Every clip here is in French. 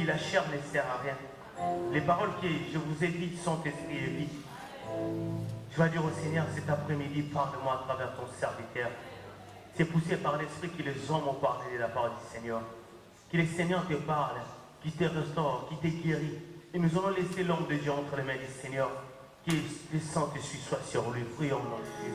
la chair ne sert à rien. Les paroles que je vous ai dites sont esprit et vie. Tu vas dire au Seigneur cet après-midi, parle-moi à travers ton serviteur. C'est poussé par l'esprit que les hommes ont parlé de la parole du Seigneur. Que le Seigneur te parle, qu'il te restaure, qu'il te guérit. Et nous allons laisser l'homme de Dieu entre les mains du Seigneur. Que le Saint-Esprit soit sur lui. Prions dans Dieu.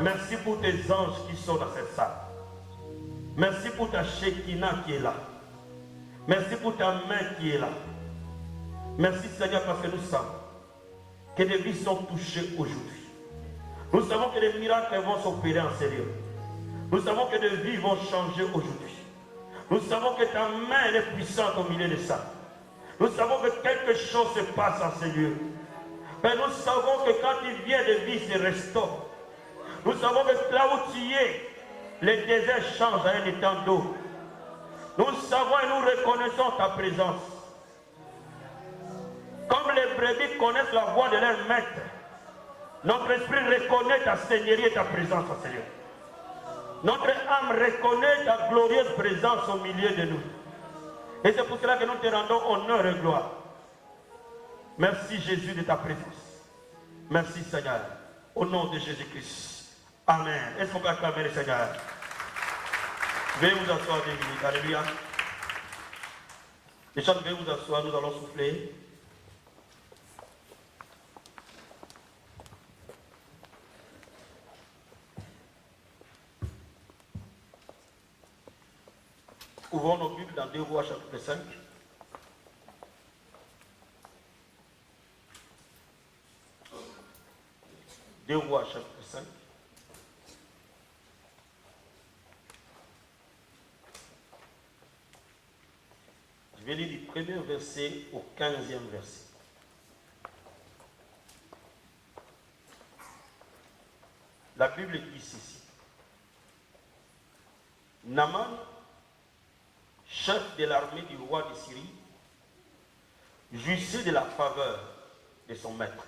Merci pour tes anges qui sont dans cette salle. Merci pour ta Shekinah qui est là. Merci pour ta main qui est là. Merci Seigneur parce que nous savons que des vies sont touchées aujourd'hui. Nous savons que des miracles vont s'opérer en sérieux. Nous savons que des vies vont changer aujourd'hui. Nous savons que ta main est puissante au milieu de ça. Nous savons que quelque chose se passe en ces lieux. Mais nous savons que quand il vient de vie se restaure. Nous savons que là où tu es, les déserts changent à un étang d'eau. Nous savons et nous reconnaissons ta présence. Comme les brebis connaissent la voix de leur maître, notre esprit reconnaît ta seigneurie et ta présence, Seigneur. Notre âme reconnaît ta glorieuse présence au milieu de nous. Et c'est pour cela que nous te rendons honneur et gloire. Merci Jésus de ta présence. Merci Seigneur. Au nom de Jésus-Christ. Amen. Est-ce qu'on peut acclamer le Seigneur? Veuillez vous asseoir 2 minutes. Alléluia. Les chants, veuillez vous asseoir. Nous allons souffler. Ouvrons nos Bibles dans 2 Rois chapitre 5. Deux Rois chapitre 5. Je vais lire du premier verset au 15e verset. La Bible dit ceci. Naaman, chef de l'armée du roi de Syrie, jouissait de la faveur de son maître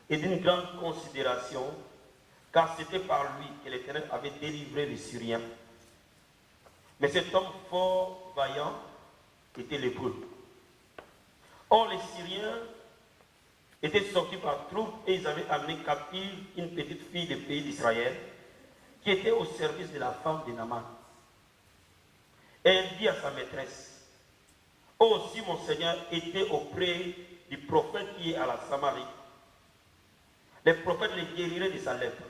et d'une grande considération car c'était par lui que l'Éternel avait délivré les Syriens. Mais cet homme fort, vaillant, était lépreux. Or, les Syriens étaient sortis par troupes et ils avaient amené captive une petite fille du pays d'Israël qui était au service de la femme de Naaman. Et elle dit à sa maîtresse, « Oh, si mon Seigneur était auprès du prophète qui est à la Samarie, les prophètes les guériraient de sa lèpre. »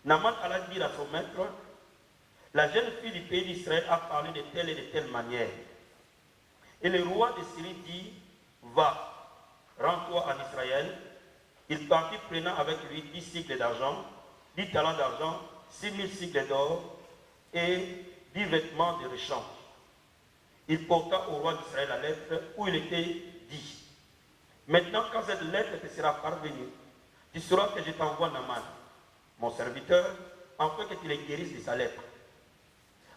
Naaman alla dire à son maître, « La jeune fille du pays d'Israël a parlé de telle et de telle manière. » Et le roi de Syrie dit, « Va, rends-toi en Israël. » Il partit prenant avec lui 10 cycles d'argent, 10 talents d'argent, 6000 cycles d'or et 10 vêtements de rechange. Il porta au roi d'Israël la lettre où il était dit, « Maintenant, quand cette lettre te sera parvenue, tu sauras que je t'envoie Naaman, mon serviteur, afin que tu les guérisses de sa lèpre. »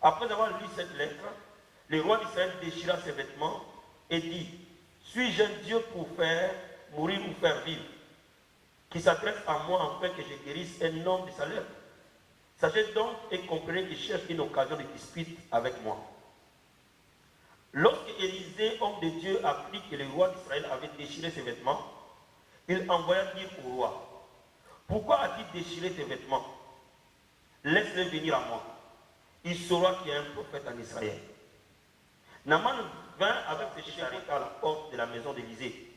Après avoir lu cette lettre, le roi d'Israël déchira ses vêtements et dit, « Suis-je un Dieu pour faire mourir ou faire vivre, qui s'adresse à moi afin que je guérisse un homme de sa lèpre? Sachez donc et comprenez qu'il cherche une occasion de dispute avec moi. » Lorsque Élisée, homme de Dieu, apprit que le roi d'Israël avait déchiré ses vêtements, il envoya dire au roi, « Pourquoi a-t-il déchiré tes vêtements? Laisse-le venir à moi. Il saura qu'il y a un prophète en Israël. » Naaman vint avec ses charrettes à la porte de la maison d'Élisée.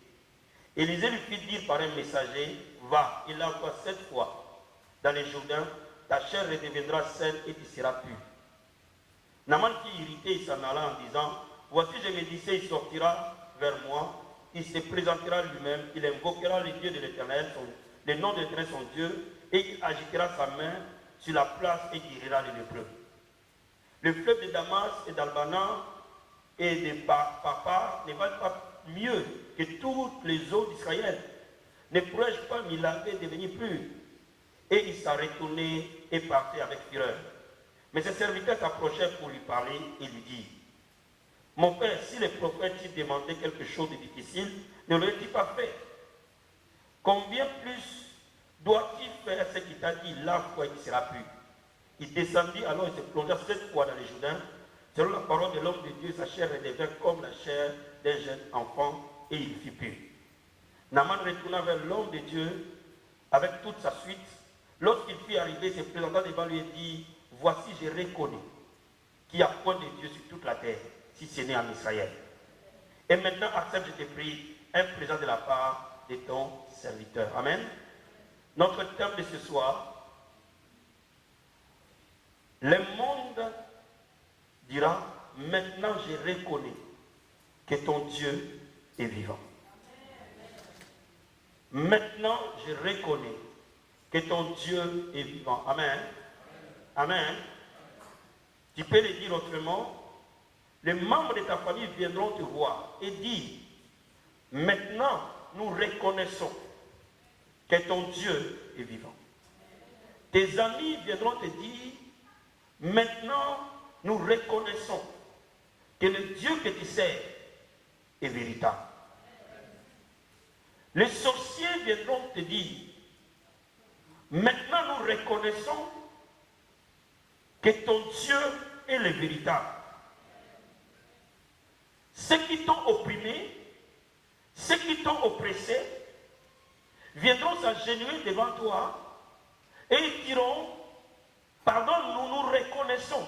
Élisée lui fit dire par un messager, « Va, il l'envoie 7 fois dans les Jourdains, ta chair redeviendra saine et tu seras pur. » Naaman fut irrité et s'en alla en disant, « Voici, je me disais, il sortira vers moi, il se présentera lui-même, il invoquera le Dieu de l'Éternel, le nom de l'Éternel son Dieu, et il agitera sa main sur la place et guérira les lépreux. Le fleuve de Damas et d'Albana et de Papa ne valent pas mieux que toutes les eaux d'Israël. Ne pourrais-je pas m'y laver et devenir pur? » Et il s'en retournait et partait avec fureur. Mais ses serviteurs s'approchèrent pour lui parler et lui dire, « Mon père, si les prophètes t'y demandaient quelque chose de difficile, ne l'aurait-il pas fait? Combien plus doit-il faire ce qu'il t'a dit, lave-toi et tu seras pur? » Il descendit alors et se plongea 7 fois dans les Jourdains. Selon la parole de l'homme de Dieu, sa chair redevint comme la chair d'un jeune enfant et il fut pur. Naaman retourna vers l'homme de Dieu avec toute sa suite. Lorsqu'il fut arrivé, il se présenta devant lui et dit, « Voici, je reconnais qu'il n'y a point de Dieu sur toute la terre, si ce n'est en Israël. Et maintenant, accepte, je te prie, un présent de la part de ton serviteur. » Amen. Notre thème de ce soir, le monde dira, « Maintenant, je reconnais que ton Dieu est vivant. » Maintenant, je reconnais que ton Dieu est vivant. Amen. Amen. Tu peux le dire autrement. Les membres de ta famille viendront te voir et dire, maintenant, nous reconnaissons que ton Dieu est vivant. Tes amis viendront te dire, maintenant, nous reconnaissons que le Dieu que tu sers est véritable. Les sorciers viendront te dire, maintenant nous reconnaissons que ton Dieu est le véritable. Ceux qui t'ont opprimé, ceux qui t'ont oppressé, viendront s'agenouiller devant toi et ils diront, pardon, nous reconnaissons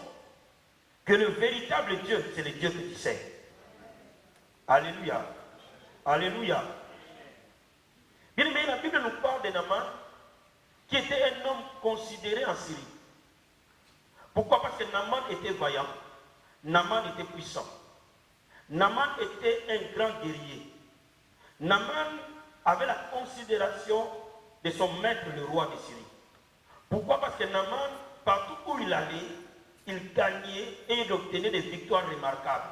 que le véritable Dieu, c'est le Dieu que tu sais. Alléluia. Alléluia. Bien aimé, la Bible nous parle de Naaman, qui était un homme considéré en Syrie. Pourquoi? Parce que Naaman était vaillant, Naaman était puissant, Naaman était un grand guerrier. Naaman avait la considération de son maître, le roi de Syrie. Pourquoi? Parce que Naaman, partout où il allait, il gagnait et il obtenait des victoires remarquables.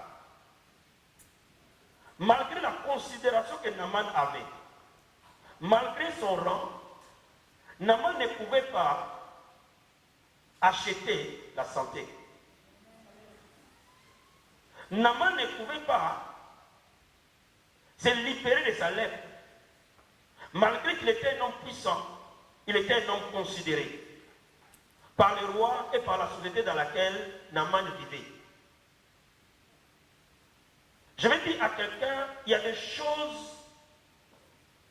Malgré la considération que Naaman avait, malgré son rang, Naaman ne pouvait pas acheter la santé. Naaman ne pouvait pas se libérer de sa lèpre. Malgré qu'il était un homme puissant, il était un homme considéré par le roi et par la société dans laquelle Naaman vivait. Je vais dire à quelqu'un, il y a des choses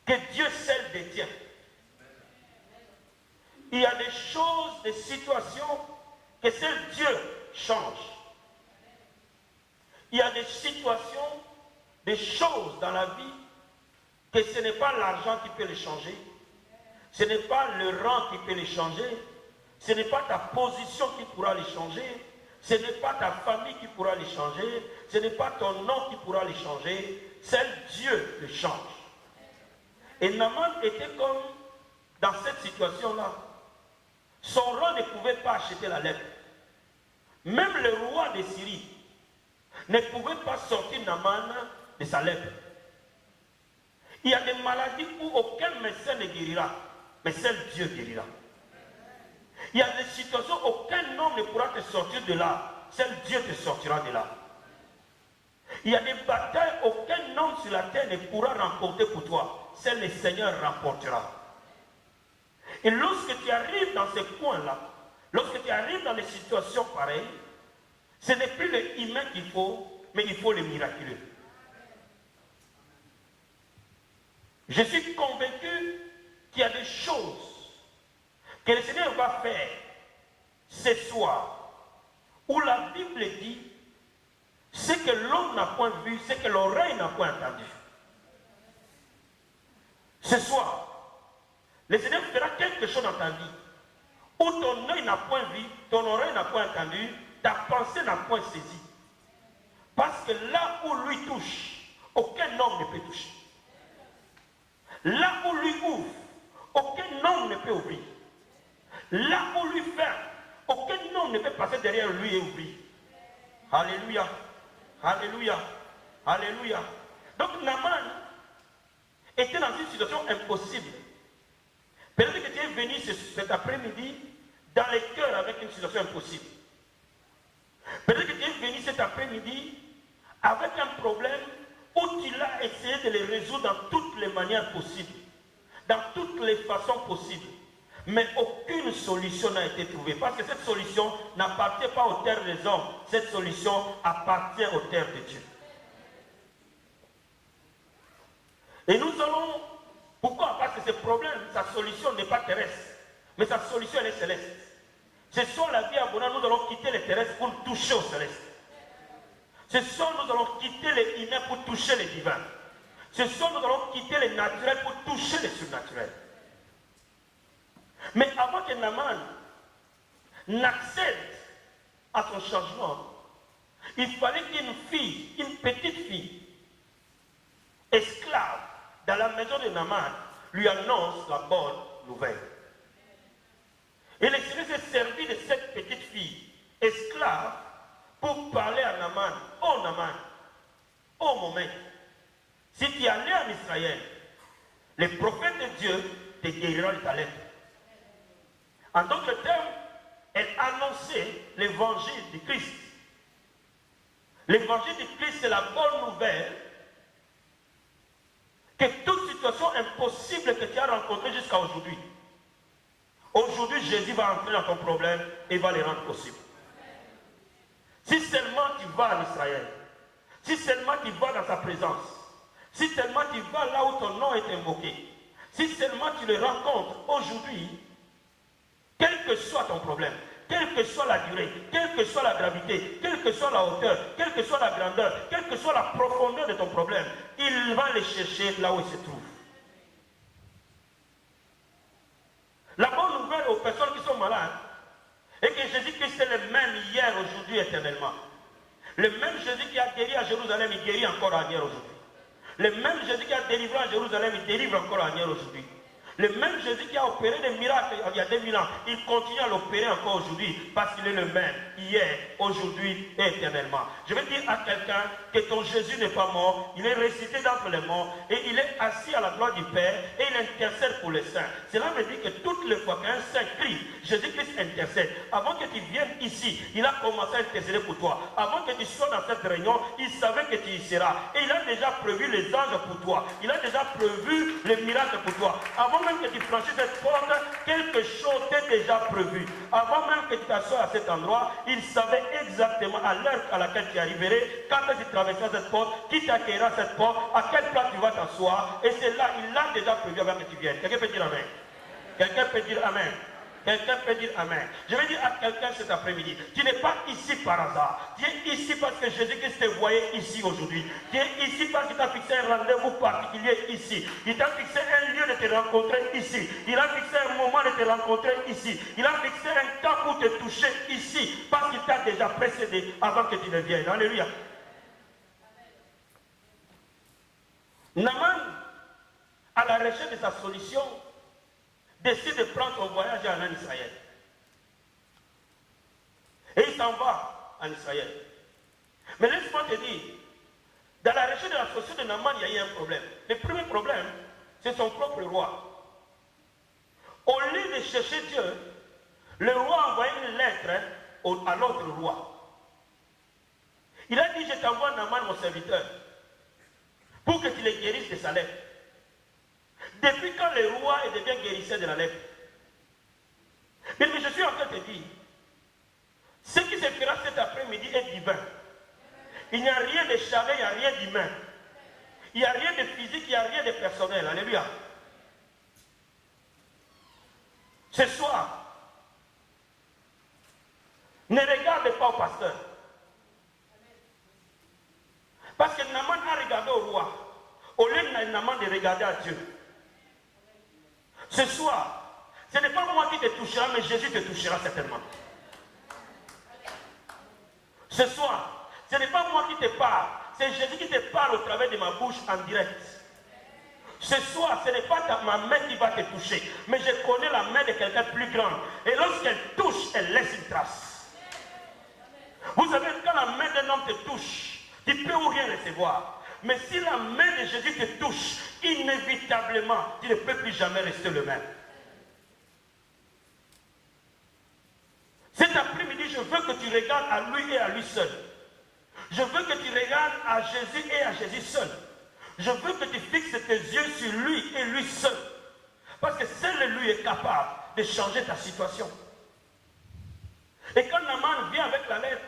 que Dieu seul détient. Il y a des choses, des situations que seul Dieu change. Il y a des situations, des choses dans la vie que ce n'est pas l'argent qui peut les changer, ce n'est pas le rang qui peut les changer, ce n'est pas ta position qui pourra les changer, ce n'est pas ta famille qui pourra les changer, ce n'est pas ton nom qui pourra les changer, seul Dieu les change. Et Naaman était comme dans cette situation-là. Son roi ne pouvait pas acheter la lèpre. Même le roi de Syrie ne pouvait pas sortir Naaman de sa lèpre. Il y a des maladies où aucun médecin ne guérira, mais seul Dieu guérira. Il y a des situations où aucun homme ne pourra te sortir de là, seul Dieu te sortira de là. Il y a des batailles aucun homme sur la terre ne pourra remporter pour toi, seul le Seigneur remportera. Et lorsque tu arrives dans ces coins-là, lorsque tu arrives dans des situations pareilles, ce n'est plus le humain qu'il faut, mais il faut le miraculeux. Je suis convaincu qu'il y a des choses que le Seigneur va faire ce soir, où la Bible dit, ce que l'homme n'a point vu, ce que l'oreille n'a point entendu. Ce soir, le Seigneur fera quelque chose dans ta vie, où ton œil n'a point vu, ton oreille n'a point entendu, ta pensée n'a point saisi. Parce que là où lui touche, aucun homme ne peut toucher. Là où lui ouvre, aucun homme ne peut ouvrir. Là où lui ferme, aucun homme ne peut passer derrière lui et ouvrir. Alléluia, alléluia, alléluia. Donc Naaman était dans une situation impossible. Peut-être que tu es venu cet après-midi dans les cœurs avec une situation impossible. Peut-être que tu es venu cet après-midi avec un problème où tu l'as essayé de le résoudre dans toutes les manières possibles, dans toutes les façons possibles. Mais aucune solution n'a été trouvée. Parce que cette solution n'appartient pas aux terres des hommes. Cette solution appartient aux terres de Dieu. Et nous allons... Pourquoi? Parce que ce problème, sa solution n'est pas terrestre. Mais sa solution, elle est céleste. Ce soir, la vie abondante, nous allons quitter les terrestres pour toucher au céleste. Ce soir, nous allons quitter les humains pour toucher les divins. Ce soir, nous allons quitter les naturels pour toucher les surnaturels. Mais avant que Naaman n'accède à son changement, il fallait qu'une fille, une petite fille, esclave, dans la maison de Naaman, lui annonce la bonne nouvelle. Et le Seigneur s'est servi de cette petite fille, esclave, pour parler à Naaman. Oh Naaman, oh mon maître, si tu es allé en Israël, le prophète de Dieu te guérira de ta lèpre. En d'autres termes, elle annonçait l'évangile du Christ. L'évangile du Christ, c'est la bonne nouvelle que toute situation impossible que tu as rencontrée jusqu'à aujourd'hui, aujourd'hui Jésus va entrer dans ton problème et va les rendre possibles. Si seulement tu vas en Israël, si seulement tu vas dans sa présence, si seulement tu vas là où ton nom est invoqué, si seulement tu le rencontres aujourd'hui, quel que soit ton problème, quelle que soit la durée, quelle que soit la gravité, quelle que soit la hauteur, quelle que soit la grandeur, quelle que soit la profondeur de ton problème, il va les chercher là où il se trouve. La bonne nouvelle aux personnes qui sont malades est que Jésus-Christ est le même hier, aujourd'hui, éternellement. Le même Jésus qui a guéri à Jérusalem, il guérit encore à hier aujourd'hui. Le même Jésus qui a délivré à Jérusalem, il délivre encore à hier aujourd'hui. Le même Jésus qui a opéré des miracles il y a 2000 ans, il continue à l'opérer encore aujourd'hui parce qu'il est le même, hier, aujourd'hui et éternellement. Je vais dire à quelqu'un que ton Jésus n'est pas mort, il est ressuscité d'entre les morts et il est assis à la gloire du Père et il intercède pour les saints. Cela veut dire que toutes les fois qu'un saint crie, Jésus-Christ intercède. Avant que tu viennes ici, il a commencé à intercéder pour toi. Avant que tu sois dans cette réunion, il savait que tu y seras. Et il a déjà prévu les anges pour toi. Il a déjà prévu les miracles pour toi. Avant même que tu franchis cette porte, quelque chose t'est déjà prévu. Avant même que tu t'assoies à cet endroit, il savait exactement à l'heure à laquelle tu arriverais, quand tu traverseras cette porte, qui t'accueillera à cette porte, à quelle place tu vas t'asseoir. Et c'est là, il l'a déjà prévu avant que tu viennes. Quelqu'un peut dire Amen? Quelqu'un peut dire Amen? Quelqu'un peut dire Amen. Je vais dire à quelqu'un cet après-midi, tu n'es pas ici par hasard. Tu es ici parce que Jésus-Christ te voyait ici aujourd'hui. Tu es ici parce qu'il t'a fixé un rendez-vous particulier ici. Il t'a fixé un lieu de te rencontrer ici. Il a fixé un moment de te rencontrer ici. Il a fixé un temps pour te toucher ici. Parce qu'il t'a déjà précédé avant que tu ne viennes. Alléluia. Naaman, à la recherche de sa solution, décide de prendre son voyage en Israël. Et il s'en va en Israël. Mais laisse-moi te dire, dans la recherche de la solution de Naaman, il y a eu un problème. Le premier problème, c'est son propre roi. Au lieu de chercher Dieu, le roi a envoyé une lettre à l'autre roi. Il a dit, je t'envoie Naaman, mon serviteur, pour que tu le guérisses de sa lèpre. Depuis quand le roi devient guérisseur de la lèpre? Mais je suis en train de te dire, ce qui se fera cet après-midi est divin. Il n'y a rien de charnel, il n'y a rien d'humain. Il n'y a rien de physique, il n'y a rien de personnel. Alléluia. Ce soir, ne regarde pas au pasteur. Parce que Naaman a regardé au roi. Au lieu de Naaman de regarder à Dieu. Ce soir, ce n'est pas moi qui te touchera, mais Jésus te touchera certainement. Ce soir, ce n'est pas moi qui te parle, c'est Jésus qui te parle au travers de ma bouche en direct. Ce soir, ce n'est pas ma main qui va te toucher, mais je connais la main de quelqu'un de plus grand. Et lorsqu'elle touche, elle laisse une trace. Vous savez, quand la main d'un homme te touche, tu peux ou rien recevoir. Mais si la main de Jésus te touche, inévitablement, tu ne peux plus jamais rester le même. Cet après-midi, je veux que tu regardes à lui et à lui seul. Je veux que tu regardes à Jésus et à Jésus seul. Je veux que tu fixes tes yeux sur lui et lui seul. Parce que seul lui est capable de changer ta situation. Et quand Naaman vient avec la lettre,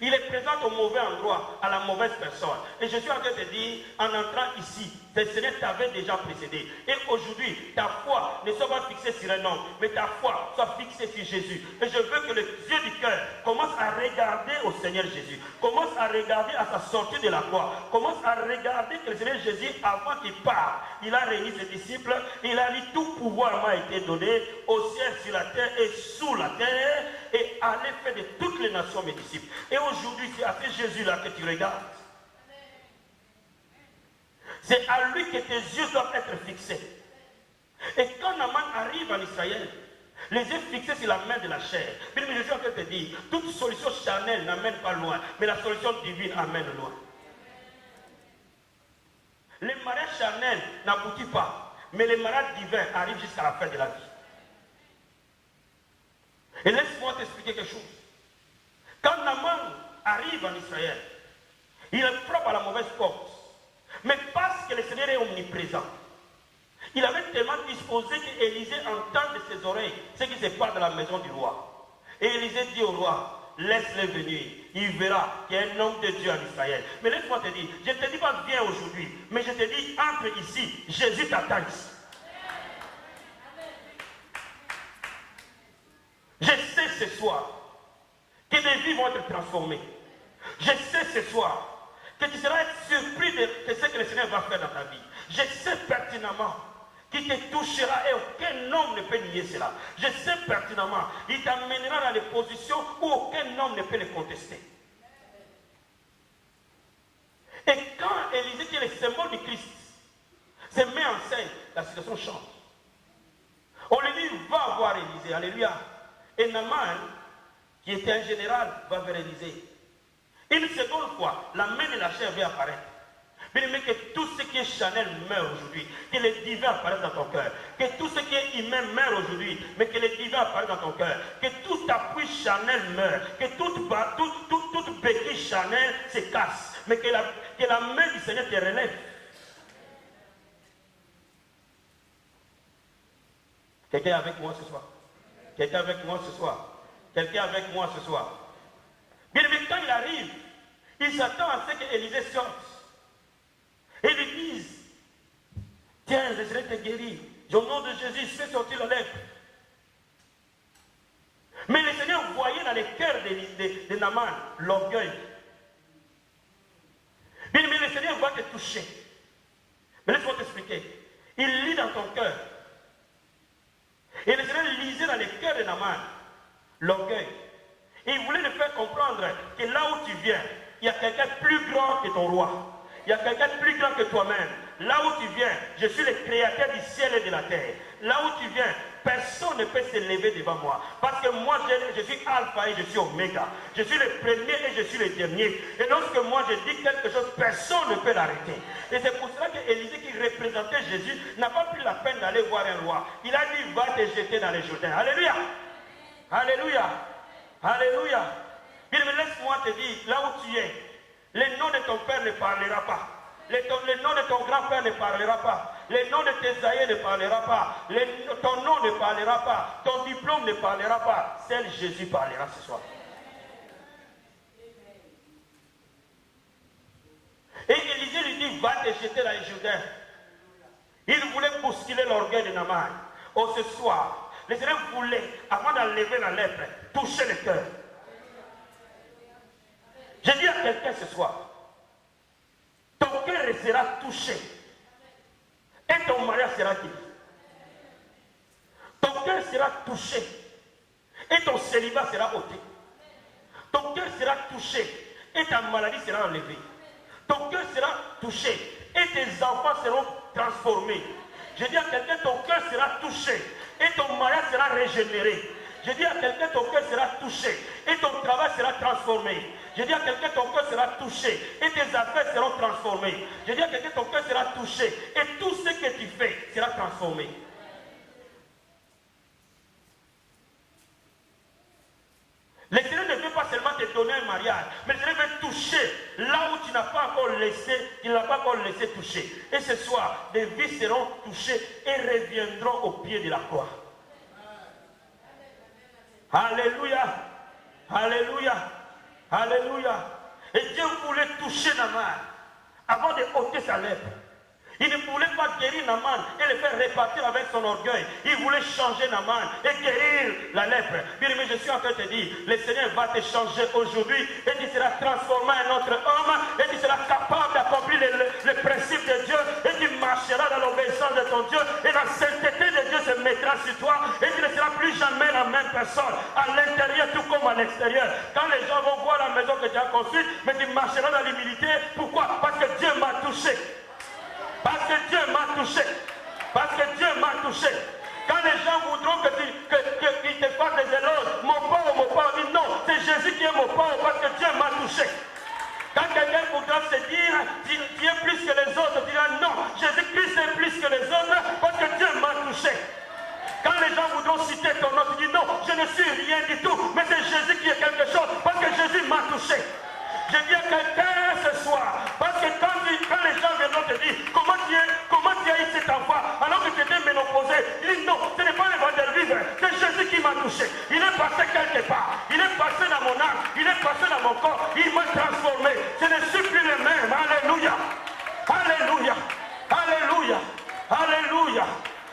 il est présent au mauvais endroit, à la mauvaise personne. Et je suis en train de te dire, en entrant ici, le Seigneur t'avait déjà précédé. Et aujourd'hui, ta foi ne soit pas fixée sur un homme, mais ta foi soit fixée sur Jésus. Et je veux que les yeux du cœur commencent à regarder au Seigneur Jésus. Commence à regarder à sa sortie de la croix. Commence à regarder que le Seigneur Jésus, avant qu'il parte, il a réuni ses disciples. Il a dit, tout pouvoir m'a été donné au ciel, sur la terre et sous la terre. Et à l'effet de toutes les nations mes disciples. Et aujourd'hui, c'est à ce Jésus-là que tu regardes. C'est à lui que tes yeux doivent être fixés. Et quand Naaman arrive en Israël, les yeux fixés sur la main de la chair. Mais je suis en train de te dire, toute solution charnelle n'amène pas loin, mais la solution divine amène loin. Les mariages charnels n'aboutissent pas, mais les mariages divins arrivent jusqu'à la fin de la vie. Et laisse-moi t'expliquer quelque chose. Quand Naaman arrive en Israël, il frappe à la mauvaise porte. Mais parce que le Seigneur est omniprésent, il avait tellement disposé qu'Élisée entend de ses oreilles ce qui se passe dans la maison du roi. Et Élisée dit au roi, laisse-le venir. Il verra qu'il y a un homme de Dieu en Israël. Mais laisse-moi te dire, je ne te dis pas viens aujourd'hui, mais je te dis entre ici, Jésus t'attend ici. Je sais ce soir que des vies vont être transformées. Je sais ce soir que tu seras surpris de ce que le Seigneur va faire dans ta vie. Je sais pertinemment qu'il te touchera et aucun homme ne peut nier cela. Je sais pertinemment qu'il t'amènera dans des positions où aucun homme ne peut le contester. Et quand Élisée, qui est le symbole du Christ, se met en scène, la situation change. On lui dit, va voir Élisée, alléluia. Et Naaman, qui était un général, va vers Élisée. Une seconde fois, la main de la chair va apparaître. Mais que tout ce qui est charnel meurt aujourd'hui. Que le divin apparaisse dans ton cœur. Que tout ce qui est humain meurt aujourd'hui. Mais que le divin apparaisse dans ton cœur. Que tout appui charnel meurt. Que toute béquille charnelle se casse. Mais que la main du Seigneur te relève. Quelqu'un est avec moi ce soir? Quelqu'un avec moi ce soir? Quelqu'un avec moi ce soir? Bien aimé, quand il arrive, il s'attend à ce qu'Élisée sorte. Et lui disent, tiens, je serai te guéri. Au nom de Jésus, je fais sortir la lèpre. Mais le Seigneur voyait dans les cœurs de Naaman l'orgueil. Bien aimé, le Seigneur va te toucher. Mais laisse-moi t'expliquer. Il lit dans ton cœur. Et le Seigneur lisait dans les cœurs de Naaman l'orgueil. Et il voulait le faire comprendre que là où tu viens, il y a quelqu'un de plus grand que ton roi. Il y a quelqu'un de plus grand que toi-même. Là où tu viens, je suis le créateur du ciel et de la terre. Là où tu viens, personne ne peut se lever devant moi. Parce que moi, je suis alpha et je suis oméga. Je suis le premier et je suis le dernier. Et lorsque moi, je dis quelque chose, personne ne peut l'arrêter. Et c'est pour cela qu'Élisée, qui représentait Jésus, n'a pas pris la peine d'aller voir un roi. Il a dit, va te jeter dans les Jourdains. Alléluia. Alléluia. Alléluia. Bien, mais laisse-moi te dire, là où tu es, le nom de ton père ne parlera pas. Le nom de ton grand-père ne parlera pas. Le nom de tes aïeux ne parlera pas. Ton nom ne parlera pas. Ton diplôme ne parlera pas. Seul Jésus parlera ce soir. Et Élisée lui dit, va te jeter dans les Jourdains. Il voulait bousculer l'orgueil de Naaman. Oh, ce soir, le Seigneur voulait, avant d'enlever la lèpre, toucher le cœur. Je dis à quelqu'un ce soir, ton cœur sera touché et ton mariage sera guéri. Ton cœur sera touché et ton célibat sera ôté. Ton cœur sera touché et ta maladie sera enlevée. Ton cœur sera touché et tes enfants seront transformés. Je dis à quelqu'un, ton cœur sera touché et ton mariage sera régénéré. Je dis à quelqu'un, ton cœur sera touché et ton travail sera transformé. Je dis à quelqu'un, ton cœur sera touché et tes affaires seront transformées. Je dis à quelqu'un, ton cœur sera touché et tout ce que tu fais sera transformé. Le Seigneur ne veut pas seulement te donner un mariage, mais le Seigneur veut toucher là où tu n'as pas encore laissé, tu n'as pas encore laissé toucher. Et ce soir, des vies seront touchées et reviendront au pied de la croix. Alléluia. Alléluia. Alléluia. Et Dieu voulait toucher Naaman avant de ôter sa lèpre. Il ne voulait pas guérir Naaman et le faire repartir avec son orgueil. Il voulait changer Naaman et guérir la lèpre. Bien aimé, je suis en train de te dire, le Seigneur va te changer aujourd'hui et tu seras transformé en un autre homme et tu seras capable d'accomplir le principe de Dieu et tu marcheras dans l'obéissance de ton Dieu et la sainteté de Dieu se mettra sur toi et tu ne seras plus jamais la même personne à l'intérieur tout comme à l'extérieur. Quand les gens vont voir la maison que tu as construite, mais tu marcheras dans l'humilité. Pourquoi? Parce que Dieu m'a touché. Parce que Dieu m'a touché. Parce que Dieu m'a touché. Quand les gens voudront qu'ils te fassent des éloges, mon père, dit non, c'est Jésus qui est mon père parce que Dieu m'a touché. Quand quelqu'un voudra se dire, tu es plus que les autres, tu diras non, Jésus-Christ est plus que les autres parce que Dieu m'a touché. Quand les gens voudront citer ton nom, tu dis non, je ne suis rien du tout, mais c'est Jésus qui est quelque chose parce que Jésus m'a touché. Je dis à quelqu'un ce soir, parce que quand les gens viendront te dire comment tu as eu cet enfant alors que tu étais ménopausé, il dit non, ce n'est pas le Vanderbilt, c'est Jésus qui m'a touché. Il est passé quelque part, il est passé dans mon âme, il est passé dans mon corps, il m'a transformé. Je ne suis plus le même. Alléluia. Alléluia. Alléluia. Alléluia.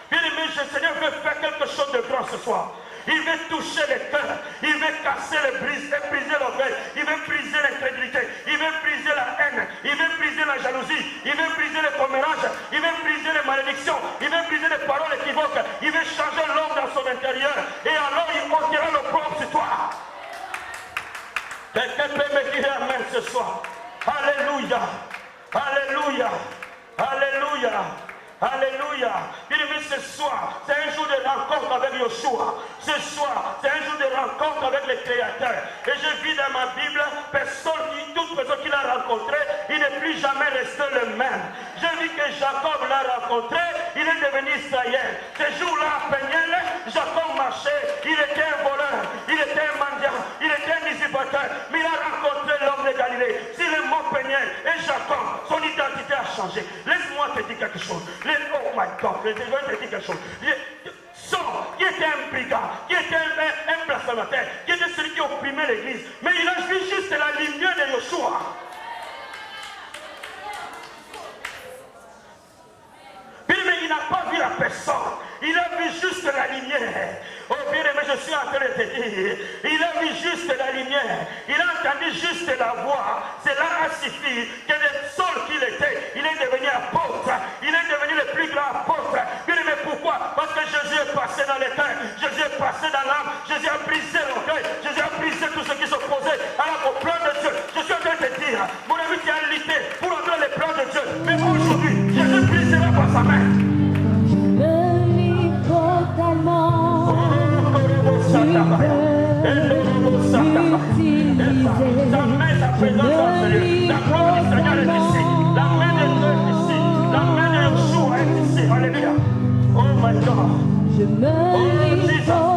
Bien aimé, le Seigneur veut faire quelque chose de grand ce soir. Il veut toucher les cœurs, il veut casser les brises, et briser l'orgueil, il veut briser l'incrédulité, il veut briser la haine, il veut briser la jalousie, il veut briser les commérages, il veut briser les malédictions, il veut briser les paroles équivoques, il veut changer l'homme dans son intérieur, et alors il ôtera l'opprobre sur toi. Quelqu'un peut me dire amen ce soir. Alléluia, alléluia, alléluia. Alléluia. Bien-aimé, ce soir, c'est un jour de rencontre avec Yoshua. Ce soir, c'est un jour de rencontre avec le Créateur. Et je vis dans ma Bible, toute personne qu'il a rencontré, il n'est plus jamais resté le même. Je vis que Jacob l'a rencontré, il est devenu Israël. Ce jour-là, à Peniel, Jacob marchait, il était un voleur, il était un mendiant, il était un usurpateur, mais il a rencontré l'homme de Galilée. Sur le mont Peniel et Jacob, son identité a changé. Laisse-moi te dire quelque chose. Oh my God, je vais te dire quelque chose. mais il a vu juste la lumière de Yoshua. Mais il n'a pas vu la personne, il a vu juste la lumière. Oh bien-aimé, je suis en train de te dire, il a vu juste la lumière, il a entendu juste la voix. Cela a suffi que le sol qu'il était, il est devenu apôtre, il est devenu le plus grand apôtre. Bien-aimé, pourquoi? Parce que Jésus est passé dans les terres, Jésus est passé dans l'âme, Jésus a brisé l'orgueil, Jésus a brisé tout ce qui s'opposait au plan de Dieu. Je suis en train de te dire, mon ami, tu as lutté pour entrer le plan de Dieu, mais aujourd'hui, Jésus brisera par sa main. Tu peux utiliser ta main, ta présence, Seigneur. La gloire du Seigneur est ici. La main de Dieu est ici. La main de Yeshua est ici. Alléluia. Oh my God. Oh Jesus.